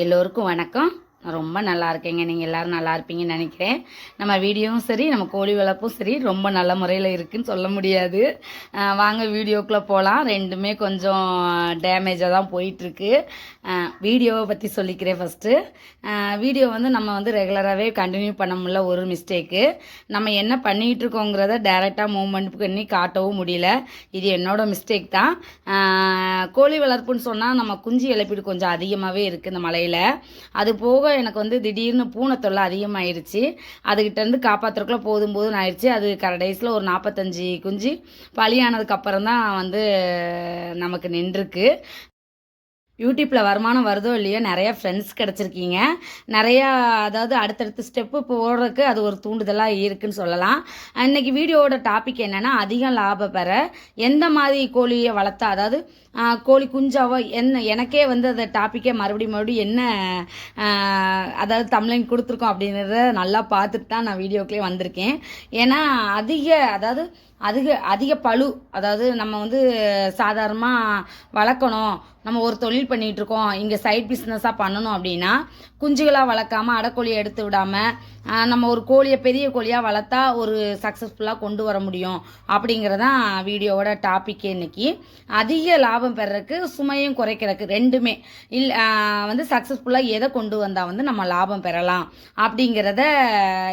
எல்லோருக்கும் வணக்கம். நான் ரொம்ப நல்லா இருக்கேங்க. நீங்கள் எல்லோரும் நல்லா இருப்பீங்கன்னு நினைக்கிறேன். நம்ம வீடியோவும் சரி, நம்ம கோழி வளர்ப்பும் சரி ரொம்ப நல்ல முறையில் இருக்குதுன்னு சொல்ல முடியாது. வாங்க வீடியோக்குள்ளே போகலாம். ரெண்டுமே கொஞ்சம் டேமேஜாக தான் போயிட்டுருக்கு. வீடியோவை பற்றி சொல்லிக்கிறேன் ஃபஸ்ட்டு. வீடியோ நம்ம ரெகுலராகவே கண்டினியூ பண்ண முடியல. ஒரு மிஸ்டேக்கு, நம்ம என்ன பண்ணிகிட்டு இருக்கோங்கிறத டைரெக்டாக மூவ்மெண்ட் பண்ணி காட்டவும் முடியல. இது என்னோடய மிஸ்டேக் தான். கோழி வளர்ப்புன்னு சொன்னால் நம்ம குஞ்சு இழப்பீடு கொஞ்சம் அதிகமாகவே இருக்குது இந்த மலையில். அது போக எனக்கு திடீர்னு பூனை தொல்லை அதிகமாகிடுச்சு. அதுக்கிட்டேருந்து காப்பாற்றுறக்குள்ள போதும்னு ஆயிடுச்சு. அது கடைசியில் ஒரு 45 குஞ்சு பலியானதுக்கப்புறம் தான் நமக்கு நின்றுருக்கு. யூடியூப்பில் வருமானம் வருதோ இல்லையோ, நிறையா ஃப்ரெண்ட்ஸ் கிடச்சிருக்கீங்க. நிறையா அதாவது அடுத்தடுத்த ஸ்டெப்பு போடுறதுக்கு அது ஒரு தூண்டுதலாக இருக்குதுன்னு சொல்லலாம். இன்றைக்கி வீடியோவோட டாபிக் என்னென்னா, அதிகம் லாபம் பெற எந்த மாதிரி கோழியை வளர்த்தா, அதாவது கோழி குஞ்சாவோ எனக்கே அந்த டாப்பிக்கே மறுபடியும் என்ன அதாவது தமிழிங் கொடுத்துருக்கோம் அப்படிங்கிறத நல்லா பார்த்துட்டு தான் நான் வீடியோக்குள்ளே வந்திருக்கேன். ஏன்னா அதிக பளு, அதாவது நம்ம சாதாரணமாக வளர்க்கணும், நம்ம ஒரு தொழில் பண்ணிகிட்ருக்கோம், இங்கே சைட் பிஸ்னஸாக பண்ணணும் அப்படின்னா குஞ்சுகளாக வளர்க்காமல் அடைக்கோழியை எடுத்து விடாமல் நம்ம ஒரு கோழியை பெரிய கோழியாக வளர்த்தா ஒரு சக்ஸஸ்ஃபுல்லாக கொண்டு வர முடியும் அப்படிங்கிறதான் வீடியோவோட டாப்பிக்கே. இன்றைக்கி அதிக லாபம் பெறறதுக்கு சுமையும் குறைக்கிறதுக்கு ரெண்டுமே சக்ஸஸ்ஃபுல்லாக எதை கொண்டு வந்தால் நம்ம லாபம் பெறலாம் அப்படிங்கிறத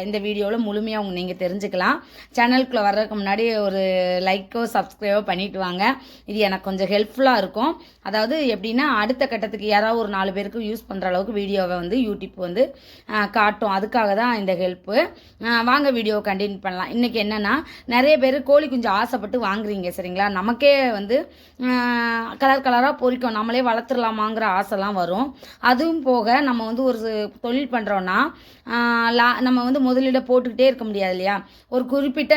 இந்த வீடியோவில் முழுமையாக நீங்கள் தெரிஞ்சுக்கலாம். சேனலுக்குள்ளே வர்றதுக்கு முன்னாடி ஒரு லைக்கோ சப்ஸ்கிரைபோ பண்ணிட்டு வாங்க. இது எனக்கு கொஞ்சம் ஹெல்ப்ஃபுல்லாக இருக்கும். அதாவது எப்படின்னா, அடுத்த கட்டத்துக்கு யாராவது ஒரு 4 பேருக்கு யூஸ் பண்ணுற அளவுக்கு வீடியோவை யூடியூப் காட்டும். அதுக்காக தான் இந்த ஹெல்ப்பு. வாங்க வீடியோ கண்டினியூ பண்ணலாம். இன்றைக்கி என்னென்னா, நிறைய பேர் கோழி குஞ்சு ஆசைப்பட்டு வாங்குறீங்க சரிங்களா. நமக்கே கலர் கலராக பொறிக்கும், நம்மளே வளர்த்துடலாமாங்கிற ஆசைலாம் வரும். அதுவும் போக நம்ம ஒரு தொழில் பண்ணுறோன்னா நம்ம முதலீடை போட்டுக்கிட்டே இருக்க முடியாது இல்லையா. ஒரு குறிப்பிட்ட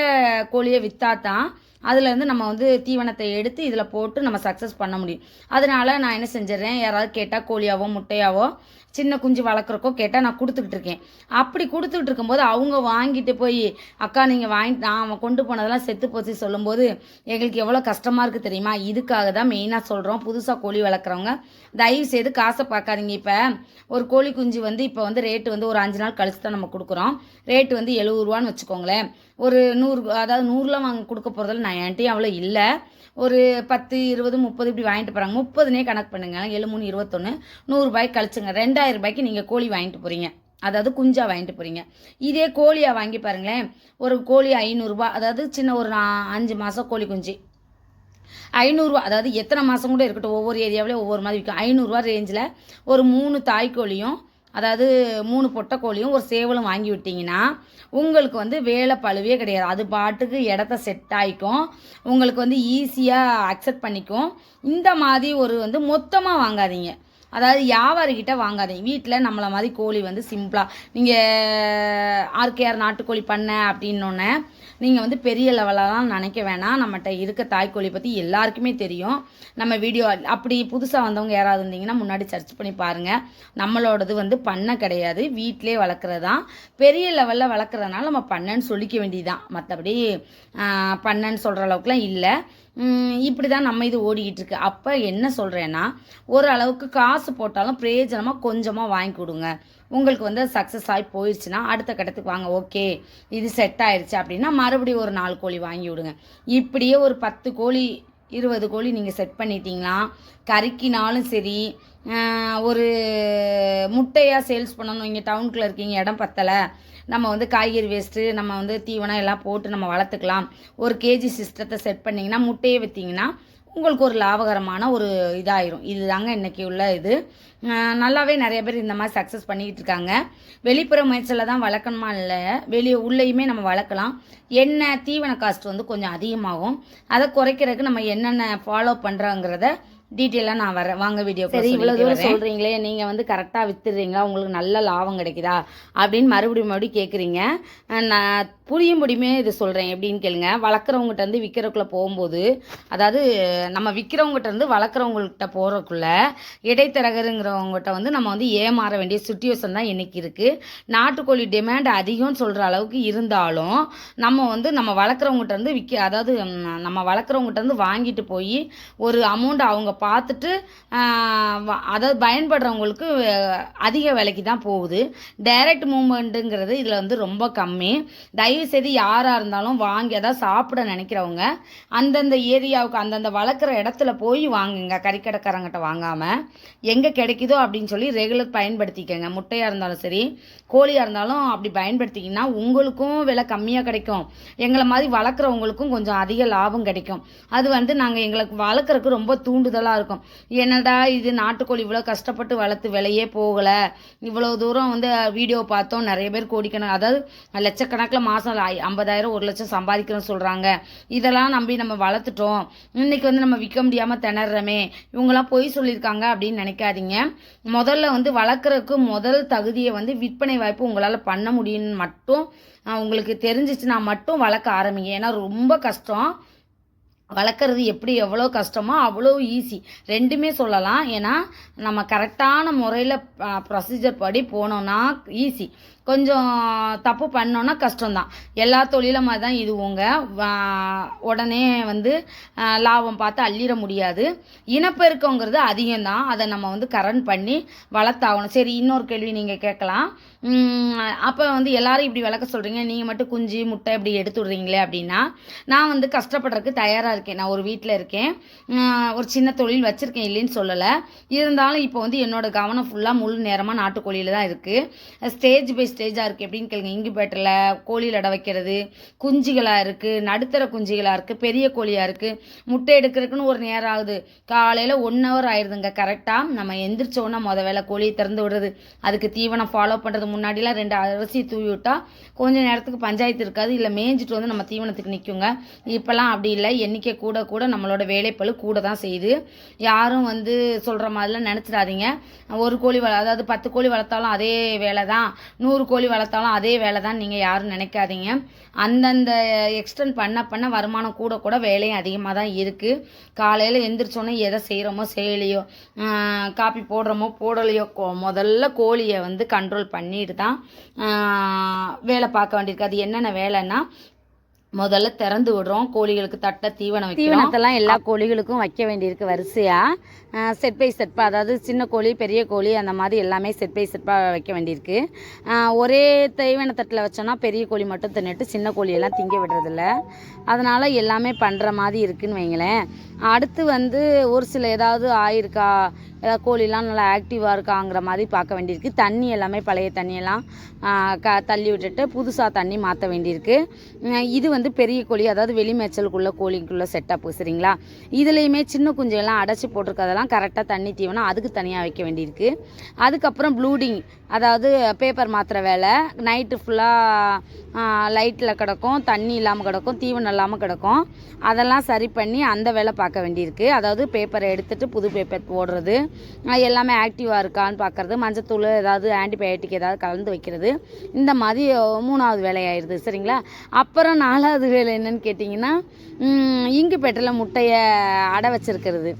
கோழியை விற்றா தான் அதுலேருந்து நம்ம தீவனத்தை எடுத்து இதில் போட்டு நம்ம சக்ஸஸ் பண்ண முடியும். அதனால் நான் என்ன செஞ்சிடறேன், யாராவது கேட்டால் கோழியாவோ முட்டையாவோ சின்ன குஞ்சு வளர்க்குறக்கோ கேட்டால் நான் கொடுத்துக்கிட்டு இருக்கேன். அப்படி கொடுத்துக்கிட்டு இருக்கும்போது அவங்க வாங்கிட்டு போய், அக்கா நீங்கள் வாங்கிட்டு நான் கொண்டு போனதெல்லாம் செத்து போச்சு சொல்லும்போது எங்களுக்கு எவ்வளோ கஷ்டமாக இருக்குது தெரியுமா. இதுக்காக தான் மெயினாக சொல்கிறோம், புதுசாக கோழி வளர்க்குறவங்க தயவு செய்து காசை பார்க்காதீங்க. இப்போ ஒரு கோழி குஞ்சு இப்போ ரேட்டு ஒரு 5 நாள் கழிச்சு தான் நம்ம கொடுக்குறோம். ரேட்டு 70 ரூபான்னு வச்சுக்கோங்களேன். ஒரு 100, அதாவது 100லாம் வாங்க கொடுக்க போகிறதில்ல. நான் என்கிட்டையும் அவ்வளோ இல்லை. ஒரு 10, 20, 30 இப்படி வாங்கிட்டு போகிறாங்க. 30னே கணக்கு பண்ணுங்க. 7, 3, 21, 100 ரூபாய்க்கு கழிச்சுங்க. 2000 ரூபாய்க்கு நீங்கள் கோழி வாங்கிட்டு போகிறீங்க, அதாவது குஞ்சா வாங்கிட்டு போகிறீங்க. இதே கோழியாக வாங்கி பாருங்களேன். ஒரு கோழி 500 ரூபா, அதாவது சின்ன ஒரு 5 மாதம் கோழி குஞ்சு 500 ரூபா, அதாவது எத்தனை மாதம் கூட இருக்கட்டும், ஒவ்வொரு ஏரியாவிலே ஒவ்வொரு மாதிரி விற்கும். 500 ரூபா ரேஞ்சில் ஒரு 3 தாய்க்கோழியும், அதாவது 3 பொட்டை கோழியும் ஒரு சேவலும் வாங்கி விட்டிங்கன்னா உங்களுக்கு வேலை பழுவே கிடையாது. அது பாட்டுக்கு இடத்த செட் ஆகிக்கும். உங்களுக்கு ஈஸியாக அக்செப்ட் பண்ணிக்கும். இந்த மாதிரி ஒரு மொத்தமாக வாங்காதீங்க, அதாவது வியாபாரிகிட்ட வாங்காதீங்க. வீட்டில் நம்மளை மாதிரி கோழி சிம்பிளாக நீங்கள் ஆர்கேஆர் நாட்டுக்கோழி பண்ண அப்படின்னோடனே நீங்கள் பெரிய லெவலெலாம் நினைக்க வேணாம். நம்மகிட்ட இருக்க தாய்க்கோழி பற்றி எல்லாருக்குமே தெரியும். நம்ம வீடியோ அப்படி புதுசாக வந்தவங்க யாராவது இருந்தீங்கன்னா முன்னாடி சர்ச் பண்ணி பாருங்கள். நம்மளோடது பண்ணை கிடையாது, வீட்டிலே வளர்க்குறது தான். பெரிய லெவலில் வளர்க்குறதுனால நம்ம பண்ணைன்னு சொல்லிக்க வேண்டியதுதான், மற்றபடி பண்ணைன்னு சொல்கிற அளவுக்குலாம் இல்லை. இப்படி தான் நம்ம இது ஓடிக்கிட்டு இருக்கு. அப்போ என்ன சொல்கிறேன்னா, ஓரளவுக்கு காசு போட்டாலும் பிரயோஜனமாக கொஞ்சமாக வாங்கி கொடுங்க. உங்களுக்கு சக்ஸஸ் ஆகி போயிடுச்சுன்னா அடுத்த கட்டத்துக்கு வாங்க. ஓகே இது செட் ஆயிடுச்சு அப்படின்னா மறுபடியும் ஒரு 4 கோழி வாங்கி விடுங்க. இப்படியே ஒரு 10 கோழி 20 கோழி நீங்கள் செட் பண்ணிட்டீங்கன்னா கறிக்கினாலும் சரி, ஒரு முட்டையாக சேல்ஸ் பண்ணணும். இங்கே டவுனுக்குள்ளே இருக்கீங்க, இடம் பத்தலை, நம்ம காய்கறி வேஸ்ட்டு நம்ம தீவனம் எல்லாம் போட்டு நம்ம வளர்த்துக்கலாம். ஒரு கேஜி சிஸ்டத்தை செட் பண்ணிங்கன்னா முட்டையை விற்றீங்கன்னா உங்களுக்கு ஒரு லாபகரமான ஒரு இதாயிரும். இது தாங்க இன்றைக்கி உள்ள இது. நல்லாவே நிறைய பேர் இந்த மாதிரி சக்ஸஸ் பண்ணிக்கிட்டு இருக்காங்க. வெளிப்புற முயற்சியில் தான் வளர்க்கணுமா இல்லை, உள்ளேயுமே நம்ம வளர்க்கலாம். என்ன தீவன காஸ்ட் கொஞ்சம் அதிகமாகும். அதை குறைக்கிறதுக்கு நம்ம என்னென்ன ஃபாலோ பண்ணுறோங்கிறத டீட்டெயிலாக நான் வரேன். வாங்க வீடியோ. சரி, இவ்வளோ தூரம் சொல்கிறீங்களே, நீங்கள் கரெக்டாக விற்றுடுறீங்களா, உங்களுக்கு நல்ல லாபம் கிடைக்குதா அப்படின்னு மறுபடியும் கேட்குறீங்க. நான் புரியும்படியுமே இது சொல்கிறேன். எப்படின்னு கேளுங்க. வளர்க்குறவங்ககிட்ட இருந்து விற்கிறக்குள்ளே போகும்போது, அதாவது நம்ம விற்கிறவங்ககிட்ட இருந்து வளர்க்குறவங்கள்கிட்ட போகிறக்குள்ள இடைத்தரகருங்கிறவங்ககிட்ட வந்து நம்ம வந்து ஏமாற வேண்டிய சுச்சுவேஷன் தான் இன்றைக்கி இருக்குது. நாட்டுக்கோழி டிமாண்ட் அதிகம்னு சொல்கிற அளவுக்கு இருந்தாலும் நம்ம வந்து நம்ம வளர்க்குறவங்ககிட்ட இருந்து அதாவது நம்ம வளர்க்குறவங்ககிட்ட இருந்து வாங்கிட்டு போய் ஒரு அமௌண்ட் அவங்க பார்த்துட்டு அதாவது பயன்படுறவங்களுக்கு அதிக விலைக்கு தான் போகுது. டைரக்ட் மூவ்மெண்ட்டுங்கிறது இதில் வந்து ரொம்ப கம்மி. தயவுசெய்து யாராக இருந்தாலும் வாங்கி அதாவது சாப்பிட நினைக்கிறவங்க அந்தந்த ஏரியாவுக்கு அந்தந்த வளர்க்குற இடத்துல போய் வாங்குங்க. கறிக்கடைக்காரங்கிட்ட வாங்காமல் எங்கே கிடைக்குதோ அப்படின்னு சொல்லி ரெகுலர் பயன்படுத்திக்கங்க. முட்டையாக இருந்தாலும் சரி, கோழியாக இருந்தாலும் அப்படி பயன்படுத்திக்கிங்கன்னா உங்களுக்கும் விலை கம்மியாக கிடைக்கும். எங்களை மாதிரி வளர்க்குறவங்களுக்கும் கொஞ்சம் அதிக லாபம் கிடைக்கும். அது வந்து நாங்கள் எங்களுக்கு வளர்க்குறதுக்கு ரொம்ப தூண்டுதலாக இருக்கும். என்னடா இது நாட்டுக்கோழி இவ்வளோ கஷ்டப்பட்டு வளர்த்து விலையே போகலை, இவ்வளோ தூரம் வந்து வீடியோ பார்த்தோம், நிறைய பேர் கோடிக்கணும் அதாவது லட்சக்கணக்கில் மாதம் 50,000 1 லட்சம் சம்பாதிக்கிறோன்னு சொல்கிறாங்க. இதெல்லாம் நம்பி நம்ம வளர்த்துட்டோம், இன்றைக்கி வந்து நம்ம விற்க முடியாமல் திணறமே, இவங்களாம் பொய் சொல்லியிருக்காங்க அப்படின்னு நினைக்காதீங்க. முதல்ல வந்து வளர்க்குறதுக்கு முதல் தகுதியை வந்து விற்பனை வாய்ப்பு உங்களால் பண்ண முடியும்னு மட்டும் உங்களுக்கு தெரிஞ்சிச்சுன்னா மட்டும் வளர்க்க ஆரம்பிங்க. ஏன்னா ரொம்ப கஷ்டம். வளர்க்குறது எப்படி எவ்வளோ கஷ்டமோ அவ்வளோ ஈஸி, ரெண்டுமே சொல்லலாம். ஏன்னா நம்ம கரெக்டான முறையில் ப்ரொசீஜர் படி போனோன்னா ஈஸி, கொஞ்சம் தப்பு பண்ணோன்னா கஷ்டம்தான். எல்லா தொழிலும் மாதிரி தான் இதுவுங்க. உடனே வந்து லாபம் பார்த்து அள்ளிட முடியாது. இனப்பெருக்கங்கிறது அதிகம்தான், அதை நம்ம வந்து கரண்ட் பண்ணி வளர்த்தாகணும். சரி, இன்னொரு கேள்வி நீங்கள் கேட்கலாம். அப்போ வந்து எல்லாரும் இப்படி வளர்க்க சொல்கிறீங்க, நீங்கள் மட்டும் குஞ்சு முட்டை இப்படி எடுத்து விடுறீங்களே அப்படின்னா, நான் வந்து கஷ்டப்படுறதுக்கு தயாராக இருக்கேன். நான் ஒரு வீட்டில் இருக்கேன், ஒரு சின்ன தொழில் வச்சுருக்கேன், இல்லைன்னு சொல்லலை. இருந்தாலும் இப்போ வந்து என்னோடய கவனம் ஃபுல்லாக முழு நேரமாக நாட்டுக்கோழியில் தான் இருக்குது. ஸ்டேஜ் பை ஸ்டேஜாக இருக்குது. எப்படின்னு கேளுங்க. இங்குபேட்டரில் கோழியில் அடை வைக்கிறது, குஞ்சுகளாக இருக்குது, நடுத்தர குஞ்சுகளாக இருக்குது, பெரிய கோழியாக இருக்குது. முட்டை எடுக்கிறதுக்குன்னு ஒரு நேரம் ஆகுது. காலையில் 1 hour ஆயிடுதுங்க. கரெக்டாக நம்ம எந்திரிச்சோன்னா வேலை கோழியை திறந்து விடுறது, அதுக்கு தீவனம் ஃபாலோ பண்ணுறது. முன்னாடிலாம் 2 அரிசி தூவி விட்டால் கொஞ்சம் நேரத்துக்கு பஞ்சாயத்து இருக்காது, இல்லை மேய்ஞ்சிட்டு வந்து நம்ம தீவனத்துக்கு நிற்குங்க. இப்போல்லாம் அப்படி இல்லை. எண்ணிக்கை கூட கூட நம்மளோட வேலைப்பளு கூட தான் செய்யுது. யாரும் வந்து சொல்கிற மாதிரிலாம் நினச்சிடாதீங்க. ஒரு கோழி அதாவது 10 கோழி வளர்த்தாலும் அதே வேலை தான், 100 கோழி வளர்த்தாலும் அதே வேலை தான் நீங்கள் யாரும் நினைக்காதீங்க. அந்தந்த எக்ஸ்டெண்ட் பண்ண பண்ண வருமானம் கூட கூட வேலையும் அதிகமாக தான் இருக்குது. காலையில் எந்திரிச்சோன்னே எதை செய்கிறோமோ செய்யலையோ, காப்பி போடுறோமோ போடலையோ, முதல்ல கோழியை வந்து கண்ட்ரோல் பண்ணிட்டு தான் வேலை பார்க்க வேண்டியிருக்கு. அது என்னென்ன வேலைன்னா, முதல்ல திறந்து விடுறோம், கோழிகளுக்கு தட்டை தீவனம் தீவனத்தெல்லாம் எல்லா கோழிகளுக்கும் வைக்க வேண்டியிருக்கு வரிசையாக. செட் பை செட்பாக, அதாவது சின்ன கோழி பெரிய கோழி அந்த மாதிரி எல்லாமே செட் பை செட்பாக வைக்க வேண்டியிருக்கு. ஒரே தீவனத்தட்டில் வச்சோன்னா பெரிய கோழி மட்டும் தின்னுட்டு சின்ன கோழியெல்லாம் திங்க விடுறதில்ல. அதனால் எல்லாமே பண்ணுற மாதிரி இருக்குதுன்னு வைங்களேன். அடுத்து வந்து ஒரு சில ஏதாவது ஆயிருக்கா, ஏதாவது கோழிலாம் நல்லா ஆக்டிவாக இருக்காங்கிற மாதிரி பார்க்க வேண்டியிருக்கு. தண்ணி எல்லாமே பழைய தண்ணியெல்லாம் தள்ளி விட்டுட்டு புதுசாக தண்ணி மாற்ற வேண்டியிருக்கு. இது வந்து பெரிய கோழி, அதாவது வெளி மேய்ச்சலுக்குள்ள கோழிக்குள்ளே செட்டப்பு, சரிங்களா. இதுலேயுமே சின்ன குஞ்செல்லாம் அடைச்சி போட்டிருக்கதெல்லாம் கரெக்டாக தண்ணி தீவனம் அதுக்கு தனியாக வைக்க வேண்டியிருக்கு. அதுக்கப்புறம் ப்ளூடிங், அதாவது பேப்பர் மாத்திர வேலை. நைட்டு ஃபுல்லாக லைட்டில் கிடக்கும், தண்ணி இல்லாமல் கிடக்கும், தீவனம் இல்லாமல் கிடக்கும். அதெல்லாம் சரி பண்ணி அந்த வேலை பார்க்க வேண்டியிருக்கு. அதாவது பேப்பரை எடுத்துகிட்டு புது பேப்பர் போடுறது, எல்லாமே ஆக்டிவாக இருக்கான்னு பார்க்குறது, மஞ்சத்தூள் ஏதாவது ஆன்டிபயோட்டிக் ஏதாவது கலந்து வைக்கிறது, இந்த மாதிரி 3வது வேலையாயிருது, சரிங்களா. அப்புறம் 4வது வேலை என்னன்னு கேட்டிங்கன்னா, இங்குபேட்டரில் முட்டையை அடை வச்சுருக்கிறது.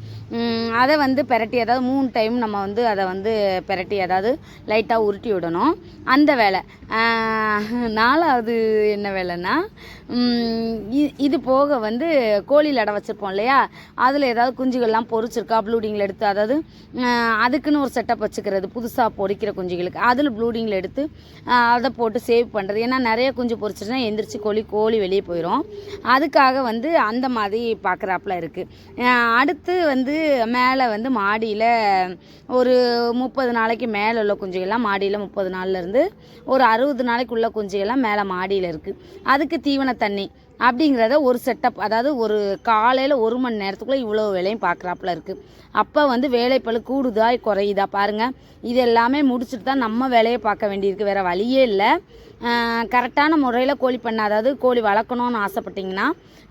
அதை வந்து பெரட்டி, அதாவது 3 டைம் நம்ம வந்து அதை வந்து பெரட்டி அதாவது லைட்டாக உருட்டி விடணும், அந்த வேலை. 4வது என்ன வேலைன்னா, இது போக வந்து கோழியில் அடை வச்சுருப்போம் இல்லையா, அதில் ஏதாவது குஞ்சுகள்லாம் பொறிச்சிருக்கா ப்ளூடிங்கில் எடுத்து, அதாவது அதுக்குன்னு ஒரு செட்டப் வச்சுக்கிறது, புதுசாக பொறிக்கிற குஞ்சுகளுக்கு அதில் ப்ளூடிங்கில் எடுத்து அதை போட்டு சேவ் பண்ணுறது. ஏன்னா நிறைய குஞ்சு பொறிச்சிருச்சுன்னா எந்திரிச்சு கோழி வெளியே போயிடும். அதுக்காக வந்து அந்த மாதிரி பார்க்குறாப்புல இருக்குது. அடுத்து வந்து மேலே வந்து மாடியில் ஒரு 30 நாளைக்கு மேலே உள்ள குஞ்சுகள்லாம் மாடியில் 30 நாள்லேருந்து ஒரு 60 நாளைக்குள்ள குஞ்சுகள்லாம் மேலே மாடியில் இருக்குது. அதுக்கு தீவன தண்ணி அப்படிங்கிறத ஒரு செட்டப், அதாவது ஒரு காலையில் 1 மணி நேரத்துக்குள்ளே இவ்வளோ வேலையும் பார்க்குறாப்புல இருக்குது. அப்போ வந்து வேலைப்பளு கூடுதா குறையுதா பாருங்கள். இது எல்லாமே முடிச்சுட்டு தான் நம்ம வேலையை பார்க்க வேண்டியிருக்கு, வேறு வழியே இல்லை. கரெக்டான முறையில் கோழி பண்ண, அதாவது கோழி வளர்க்கணும்னு ஆசைப்பட்டிங்கன்னா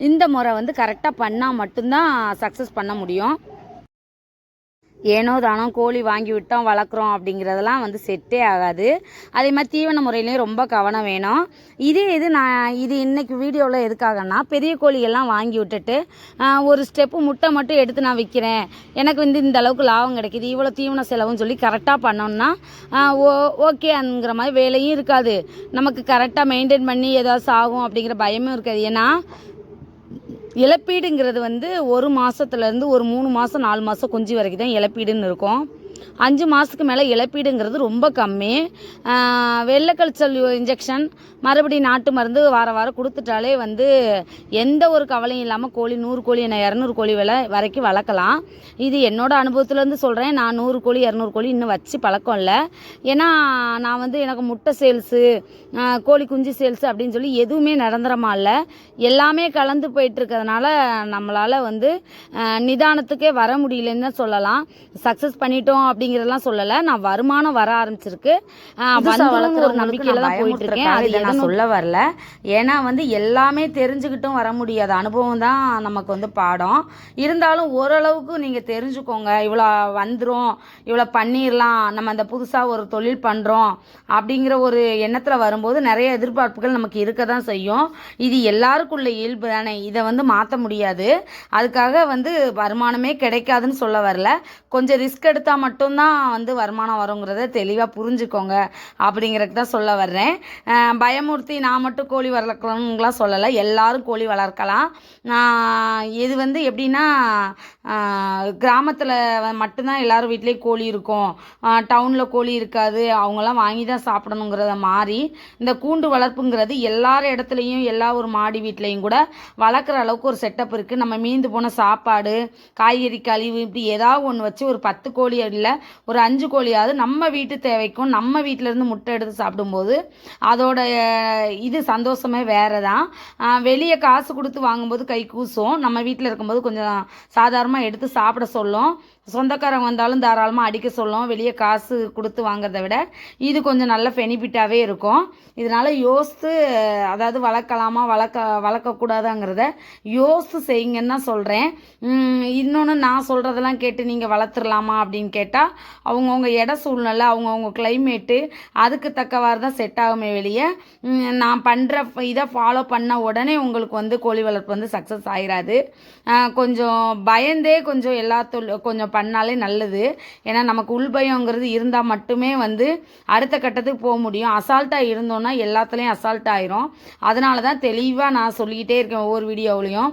இந்த முறை வந்து கரெக்டாக பண்ணால் மட்டும்தான் சக்ஸஸ் பண்ண முடியும். ஏனோ தானோ கோழி வாங்கி விட்டோம் வளர்க்குறோம் அப்படிங்கிறதெல்லாம் வந்து செட்டே ஆகாது. அதே மாதிரி தீவன முறையிலையும் ரொம்ப கவனம் வேணும். இது இன்றைக்கி வீடியோவில் எதுக்காகன்னா, பெரிய கோழிகள்லாம் வாங்கி விட்டுட்டு ஒரு ஸ்டெப்பு முட்டை மட்டும் எடுத்து நான் விற்கிறேன், எனக்கு வந்து இந்த அளவுக்கு லாபம் கிடைக்கிது, இவ்வளோ தீவன செலவுன்னு சொல்லி கரெக்டாக பண்ணோம்னா ஓகேங்கிற மாதிரி வேலையும் இருக்காது, நமக்கு கரெக்டாக மெயின்டைன் பண்ணி ஏதாவது ஆகும் அப்படிங்கிற பயமும் இருக்காது. ஏன்னா இழப்பீடுங்கிறது வந்து 1 மாதத்துலேருந்து ஒரு 3 மாதம் 4 மாதம் குஞ்சு வரைக்கும் தான் இழப்பீடுன்னு இருக்கும். 5 மாதத்துக்கு மேலே இழப்பீடுங்கிறது ரொம்ப கம்மி. வெள்ளைக்கழிச்சல் இன்ஜெக்ஷன் மறுபடியும் நாட்டு மருந்து வாரம் கொடுத்துட்டாலே வந்து எந்த ஒரு கவலையும் இல்லாமல் கோழி 100 கோழி என்ன 200 கோழி வரைக்கும் வளர்க்கலாம். இது என்னோடய அனுபவத்துலேருந்து சொல்கிறேன். நான் 100 கோழி 200 கோழி இன்னும் வச்சு பழக்கம் இல்லை. ஏன்னா நான் வந்து எனக்கு முட்டை சேல்ஸு கோழி குஞ்சு சேல்ஸு அப்படின்னு சொல்லி எதுவுமே நிரந்தரமாக இல்லை, எல்லாமே கலந்து போயிட்டுருக்கிறதுனால நம்மளால் வந்து நிதானத்துக்கே வர முடியலன்னு தான் சொல்லலாம். சக்ஸஸ் பண்ணிட்டோம் அப்படிங்கிறதெல்லாம் சொல்லலை, நான் வருமானம் வர ஆரம்பிச்சிருக்கு, ஒரு நம்பிக்கையில் தான் போயிட்டுருக்கேன். அது நான் சொல்ல வரல. ஏன்னா வந்து எல்லாமே தெரிஞ்சுக்கிட்டும் வர முடியாது, அனுபவம் தான் நமக்கு வந்து பாடம். இருந்தாலும் ஓரளவுக்கு நீங்கள் தெரிஞ்சுக்கோங்க, இவ்வளோ வந்துடும், இவ்வளோ பண்ணிடலாம், நம்ம அந்த புதுசாக ஒரு தொழில் பண்ணுறோம் அப்படிங்கிற ஒரு எண்ணத்தில் வரும்போது நிறைய எதிர்பார்ப்புகள் நமக்கு இருக்க தான் செய்யும். இது எல்லாருக்குள்ள இயல்பு தானே, இதை வந்து மாற்ற முடியாது. அதுக்காக வந்து வருமானமே கிடைக்காதுன்னு சொல்ல வரல, கொஞ்சம் ரிஸ்க் எடுத்தால் மட்டும்தான் வந்து வருமானம் வருங்கிறத தெளிவாக புரிஞ்சுக்கோங்க அப்படிங்கிறதுக்கு தான் சொல்ல வர்றேன். பயமுறுத்தி நான் மட்டும் கோழி வளர்க்கணுங்களாம் சொல்லலை, எல்லாரும் கோழி வளர்க்கலாம். இது வந்து எப்படின்னா கிராமத்தில் மட்டும்தான் எல்லாரும் வீட்லேயும் கோழி இருக்கும், டவுனில் கோழி இருக்காது, அவங்களாம் வாங்கி தான் சாப்பிடணுங்கிறத மாறி இந்த கூண்டு வளர்ப்புங்கிறது எல்லார் இடத்துலையும் எல்லா ஒரு மாடி வீட்லேயும் கூட வளர்க்குற அளவுக்கு ஒரு செட்டப் இருக்குது. நம்ம மீந்து போன சாப்பாடு காய்கறி கழிவு இப்படி ஏதாவது ஒன்று வச்சு ஒரு 10 கோழி இல்லை ஒரு 5 கோழியாவது நம்ம வீட்டு தேவைக்கும் நம்ம வீட்டிலேருந்து முட்டை எடுத்து சாப்பிடும்போது அதோட இது சந்தோஷமே வேறு தான். வெளியே காசு கொடுத்து வாங்கும்போது கை கூசும், நம்ம வீட்டில் இருக்கும்போது கொஞ்சம் சாதாரணமாக எடுத்து சாப்பிட சொல்லும், சொந்தக்காரங்க வந்தாலும் தாராளமாக அடிக்க சொல்லும். வெளியே காசு கொடுத்து வாங்கிறத விட இது கொஞ்சம் நல்ல பெனிஃபிட்டாகவே இருக்கும். இதனால் யோசித்து, அதாவது வளர்க்கலாமா வளர்க்கக்கூடாதாங்கிறத யோசித்து செய்யுங்கன்னு தான் சொல்கிறேன். இன்னொன்று நான் சொல்கிறதெல்லாம் கேட்டு நீங்கள் வளர்த்துடலாமா அப்படின்னு கேட்டால் அவங்கவுங்க இட சூழ்நிலை அவங்கவுங்க கிளைமேட்டு அதுக்கு தக்கவாறு தான் செட் ஆகுமே வெளியே நான் பண்ணுற இதை ஃபாலோ பண்ண உடனே உங்களுக்கு வந்து கோழி வளர்ப்பு வந்து சக்ஸஸ் ஆகிடாது. கொஞ்சம் பயந்தே கொஞ்சம் கொஞ்சம் பண்ணாலே நல்லது. ஏன்னா நமக்கு உள்பயங்கிறது இருந்தால் மட்டுமே வந்து அடுத்த கட்டத்துக்கு போக முடியும். அசால்ட்டாக இருந்தோன்னா எல்லாத்துலேயும் அசால்ட் ஆயிரும். அதனால தான் தெளிவாக நான் சொல்லிக்கிட்டே இருக்கேன் ஒவ்வொரு வீடியோவிலையும்.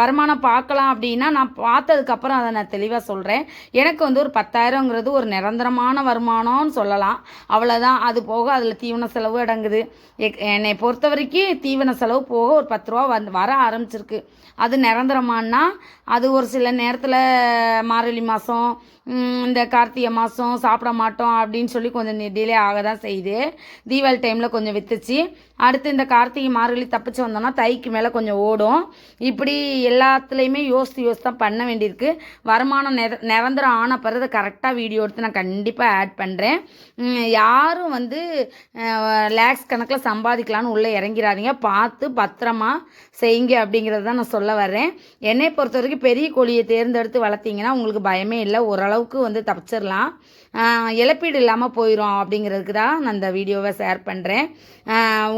வருமானம் பார்க்கலாம் அப்படின்னா நான் பார்த்ததுக்கப்புறம் அதை நான் தெளிவாக சொல்கிறேன். எனக்கு வந்து ஒரு 10,000ங்கிறது ஒரு நிரந்தரமான வருமானம்னு சொல்லலாம், அவ்வளோதான். அது போக அதில் தீவன செலவு அடங்குது. என்னை பொறுத்த வரைக்கும் தீவன செலவு போக ஒரு 10 ரூபா வர ஆரம்பிச்சிருக்கு. அது நிரந்தரமானா அது ஒரு சில நேரத்தில் மார்கழி மாதம் இந்த கார்த்திகை மாதம் சாப்பிட மாட்டோம் அப்படின்னு சொல்லி கொஞ்சம் டிலே ஆக தான் செய்யுது. தீபாவளி டைமில் கொஞ்சம் விற்றுச்சு, அடுத்து இந்த கார்த்திகை மார்கழி தப்பிச்சு வந்தோம்னா தைக்கு மேலே கொஞ்சம் ஓடும். இப்படி எல்லாத்துலேயுமே யோசித்து தான் பண்ண வேண்டியிருக்கு. வருமானம் நிரந்தரம் ஆன பிறகு கரெக்டாக வீடியோ எடுத்து நான் கண்டிப்பாக ஆட் பண்ணுறேன். யாரும் வந்து லேக்ஸ் கணக்கில் சம்பாதிக்கலான்னு உள்ளே இறங்கிறாதீங்க, பார்த்து பத்திரமா செய்யுங்க அப்படிங்கிறது தான் நான் சொல்ல வர்றேன். என்னை பொறுத்த வரைக்கும் பெரிய கோழியை தேர்ந்தெடுத்து வளர்த்திங்கன்னா உங்களுக்கு பயமே இல்லை, ஓரளவுக்கு வந்து தப்பிச்சிடலாம், இழப்பீடு இல்லாமல் போயிடும். அப்படிங்கிறதுக்கு தான் நான் இந்த வீடியோவை ஷேர் பண்ணுறேன்.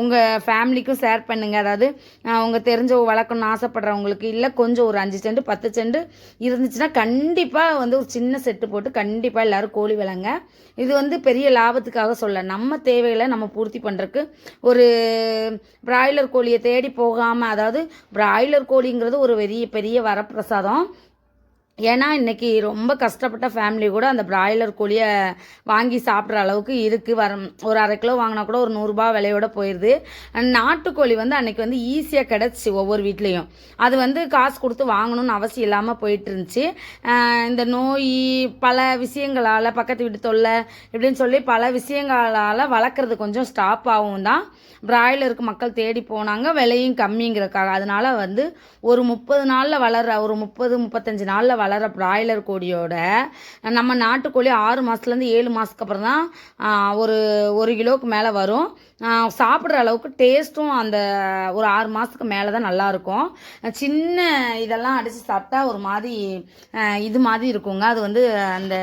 உங்கள் ஃபேமிலிக்கும் ஷேர் பண்ணுங்கள். அதாவது அவங்க தெரிஞ்ச வளர்க்கணும்னு ஆசைப்படுறவங்களுக்கு இல்லை கொஞ்சம் ஒரு 5 சென்ட் 10 சென்ட் இருந்துச்சுன்னா கண்டிப்பாக வந்து ஒரு சின்ன செட்டு போட்டு கண்டிப்பாக எல்லோரும் கோழி வளங்க. இது வந்து பெரிய லாபத்துக்காக சொல்ல, நம்ம தேவைகளை நம்ம பூர்த்தி பண்ணுறதுக்கு ஒரு பிராய்லர் கோழியை தேடி போகாமல், அதாவது பிராய்லர் கோழிங்கிறது ஒரு பெரிய வரப்பிரசாதம். ஏன்னா இன்றைக்கி ரொம்ப கஷ்டப்பட்ட ஃபேமிலி கூட அந்த பிராய்லர் கோழியை வாங்கி சாப்பிட்ற அளவுக்கு இருக்குது. ஒரு 1/2 கிலோ வாங்கினா கூட ஒரு 100 ரூபா விலையோட போயிடுது. நாட்டுக்கோழி வந்து அன்றைக்கி வந்து ஈஸியாக கிடச்சி ஒவ்வொரு வீட்லேயும், அது வந்து காசு கொடுத்து வாங்கணும்னு அவசியம் இல்லாமல் போயிட்டு இருந்துச்சு. இந்த நோய் பல விஷயங்களால் பக்கத்து வீட்டு தொல்லை இப்படின்னு சொல்லி பல விஷயங்களால் வளர்க்குறது கொஞ்சம் ஸ்டாப் ஆகும் தான் பிராய்லருக்கு மக்கள் தேடி போனாங்க, விலையும் கம்மிங்கிறதுக்காக. அதனால் வந்து ஒரு 30 நாளில் வளர்கிற ஒரு 30-35 நாளில் வளர பிராய்லர் கோழியோட நம்ம நாட்டுக்கோழி 6 மாதத்துலேருந்து 7 மாதத்துக்கு அப்புறம் தான் ஒரு கிலோவுக்கு மேலே வரும். சாப்பிட்ற அளவுக்கு டேஸ்ட்டும் அந்த ஒரு 6 மாதத்துக்கு மேலே தான் நல்லாயிருக்கும். சின்ன இதெல்லாம் அடித்து சாப்பிட்டா ஒரு மாதிரி இது மாதிரி இருக்குங்க. அது வந்து அந்த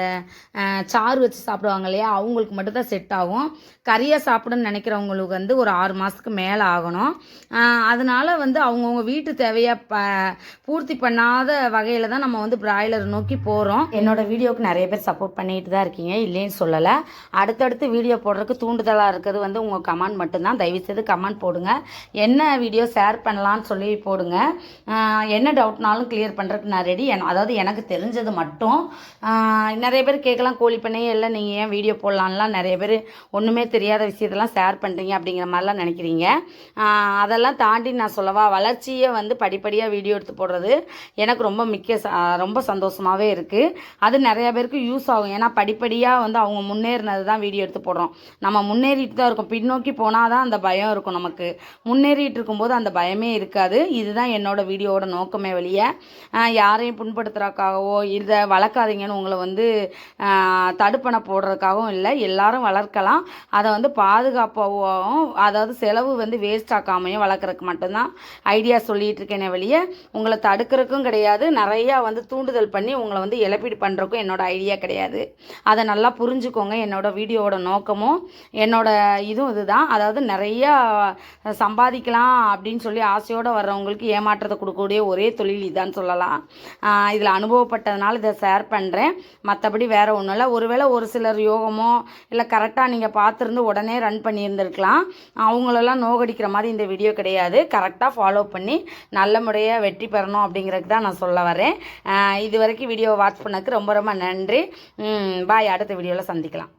சாறு வச்சு சாப்பிடுவாங்க இல்லையா, அவங்களுக்கு மட்டும்தான் செட் ஆகும். கறியாக சாப்பிடணும்னு நினைக்கிறவங்களுக்கு வந்து ஒரு 6 மாதத்துக்கு மேலே ஆகணும். அதனால் வந்து அவங்கவுங்க வீட்டு தேவையை பூர்த்தி பண்ணாத வகையில் தான் நம்ம வந்து பிராய்லர் நோக்கி போகிறோம். என்னோடய வீடியோவுக்கு நிறைய பேர் சப்போர்ட் பண்ணிட்டு தான் இருக்கீங்க, இல்லைன்னு சொல்லலை. அடுத்தடுத்து வீடியோ போடுறதுக்கு தூண்டுதலாக இருக்கிறது வந்து உங்கள் கமெண்ட் மட்டும்தான். தயவுசெய்து கமெண்ட் போடுங்க, என்ன வீடியோ ஷேர் பண்ணலான்னு சொல்லி போடுங்க. என்ன டவுட்னாலும் கிளியர் பண்ணுறதுக்கு நான் ரெடி. அதாவது எனக்கு தெரிஞ்சது மட்டும். நிறைய பேர் கேட்கலாம், கோழி பண்ணையே இல்லை நீங்கள் ஏன் வீடியோ போடலான்லாம் நிறைய பேர் ஒன்றுமே தெரியாத விஷயத்தெல்லாம் ஷேர் பண்ணுறீங்க அப்படிங்கிற மாதிரிலாம் நினைக்கிறீங்க. அதெல்லாம் தாண்டி நான் சொல்லவா, வளர்ச்சியை வந்து படிப்படியாக வீடியோ எடுத்து போடுறது எனக்கு ரொம்ப சந்தோஷமாகவே இருக்குது. அது நிறையா பேருக்கு யூஸ் ஆகும். ஏன்னா படிப்படியாக வந்து அவங்க முன்னேறினது தான் வீடியோ எடுத்து போடுறோம். நம்ம முன்னேறிட்டு தான் இருக்கோம். பின்னோக்கி போனால் தான் அந்த பயம் இருக்கும் நமக்கு. முன்னேறிட்டு இருக்கும்போது அந்த பயமே இருக்காது. இதுதான் என்னோடய வீடியோவோட நோக்கமே வெளியே. யாரையும் புண்படுத்துறதுக்காகவோ இதை வளர்க்காதீங்கன்னு உங்களை வந்து தடுப்பணை போடுறதுக்காகவும் இல்லை. எல்லாரும் வளர்க்கலாம். அதை வந்து பாதுகாப்பாகவும், அதாவது செலவு வந்து வேஸ்ட் ஆக்காமையும் வளர்க்குறதுக்கு மட்டும்தான் ஐடியா சொல்லிகிட்டு இருக்கேனே வெளியே உங்களை தடுக்கிறதுக்கும் கிடையாது. நிறையா வந்து தூண்டுதல் பண்ணி உங்களை வந்து இழப்பீடு பண்ணுறதுக்கும் என்னோடய ஐடியா கிடையாது. அதை நல்லா புரிஞ்சுக்கோங்க. என்னோடய வீடியோவோட நோக்கமும் என்னோட இதுதான். அதாவது நிறையா சம்பாதிக்கலாம் அப்படின்னு சொல்லி ஆசையோடு வர்றவங்களுக்கு ஏமாற்றத்தை கொடுக்கக்கூடிய ஒரே தொழில் இதான்னு சொல்லலாம். இதில் அனுபவப்பட்டதுனால இதை ஷேர் பண்ணுறேன். மற்றபடி வேறு ஒன்றும் இல்லை. ஒருவேளை ஒரு சிலர் யோகமோ இல்லை கரெக்டாக நீங்கள் பார்த்துருந்து உடனே ரன் பண்ணியிருந்துருக்கலாம். அவங்களெல்லாம் நோகடிக்கிற மாதிரி இந்த வீடியோ கிடையாது. கரெக்டாக ஃபாலோ பண்ணி நல்ல முறையாக வெற்றி பெறணும் அப்படிங்கிறதுக்கு தான் நான் சொல்ல வரேன். இது வரைக்கும் வீடியோ வாட்ச் பண்ணதுக்கு ரொம்ப ரொம்ப நன்றி. பாய். அடுத்த வீடியோவில் சந்திக்கலாம்.